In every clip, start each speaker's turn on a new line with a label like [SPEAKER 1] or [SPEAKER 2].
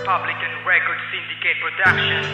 [SPEAKER 1] Republican Record Syndicate Production.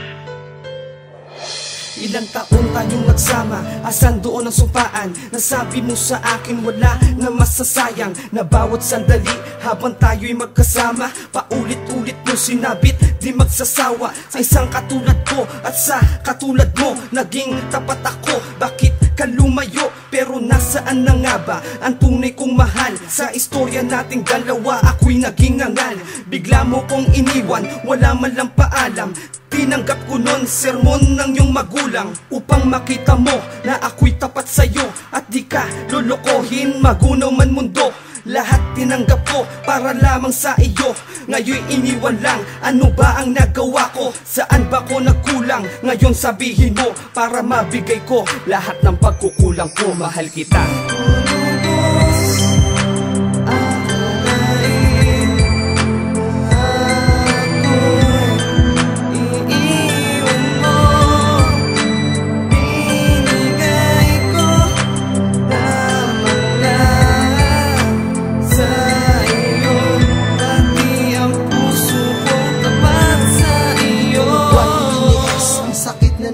[SPEAKER 2] Ilang taon tayong nagsama, asan doon ang sumpaan? Nasabi mo sa akin wala na masasayang, na bawat sandali habang tayo'y magkasama, paulit-ulit mo sinabit, di magsasawa. Sa isang katulad ko at sa katulad mo, naging tapat ako. Bakit ka lumayo? Pero nasaan na nga ba ang tunay kong mahal? Sa istorya nating dalawa, ako'y naging ngangal. Bigla mo kong iniwan, wala man lang paalam. Tinanggap ko nun sermon ng iyong magulang, upang makita mo na ako'y tapat sa'yo at di ka lulukohin, magunaw man mundo. Lahat tinanggap ko para lamang sa iyo, ngayon iniwan lang. Ano ba ang nagawa ko? Saan ba ko nagkulang? Ngayon sabihin mo para mabigay ko lahat ng pagkukulang ko. Mahal kita.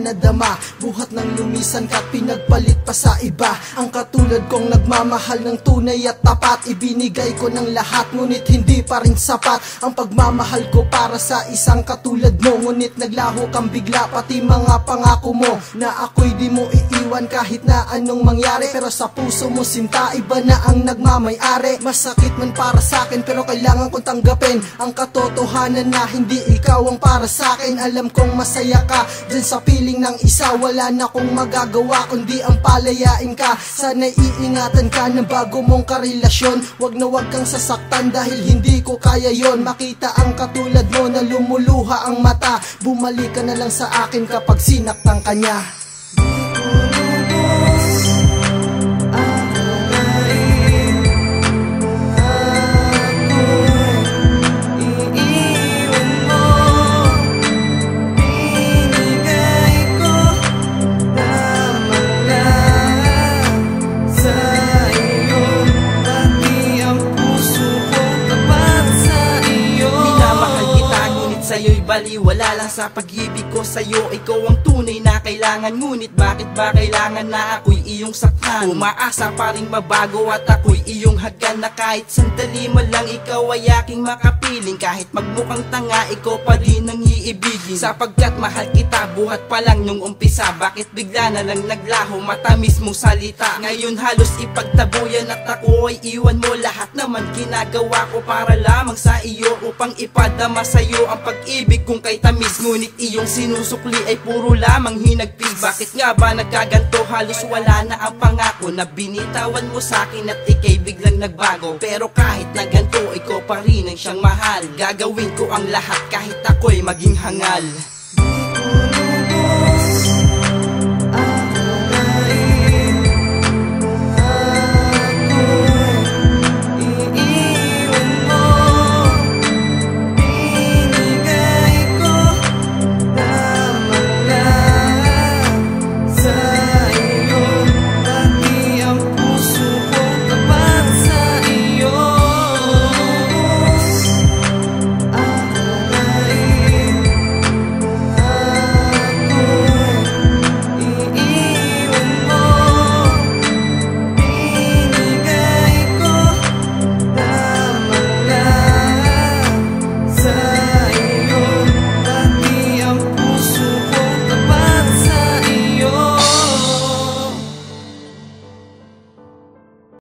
[SPEAKER 3] Nadama, buhat ng lumisan ka't pinagpalit pa sa iba. Ang katulad kong nagmamahal ng tunay at tapat, ibinigay ko ng lahat ngunit hindi pa rin sapat ang pagmamahal ko para sa isang katulad mo. Ngunit naglaho kang bigla, pati mga pangako mo na ako'y di mo iiwan kahit na anong mangyari. Pero sa puso mo sinta, iba na ang nagmamay-ari. Masakit man para sa akin pero kailangan kong tanggapin ang katotohanan na hindi ikaw ang para sa akin. Alam kong masaya ka dyan sa piling ng isa, wala na akong magagawa kundi ang palayain ka. Sana'y iingatan ka ng bago mong karelasyon, wag na wag kang sasaktan dahil hindi ko kaya yon. Makita ang katulad mo na lumuluha ang mata, bumalik ka na lang sa akin kapag sinaktan ka niya.
[SPEAKER 2] Sa'yo'y baliwala lang sa pag-ibig ko sa'yo. Ikaw ang tunay na kailangan, ngunit bakit ba kailangan na ako'y iyong saktan? Umaasa pa rin mabago at ako'y iyong hagkan, na kahit sandali mo lang ikaw ay aking makapiling. Kahit magmukhang tanga, ikaw pa rin ang iibigin, sapagkat mahal kita buhat pa lang nung umpisa. Bakit bigla na lang naglaho matamis mong salita? Ngayon halos ipagtabuyan at ako ay iwan mo. Lahat naman ginagawa ko para lamang sa iyo, upang ipadama sa'yo ang pag-ibig kong kay tamis. Ngunit iyong sinusukli ay puro lamang hinagpis. Bakit nga ba nagkaganto? Halos wala na ang pangako na binitawan mo sa'kin at ika'y biglang nagbago. Pero kahit na ganto, ikaw pa rin ang siyang mahal. Gagawin ko ang lahat kahit ako'y maging hangal.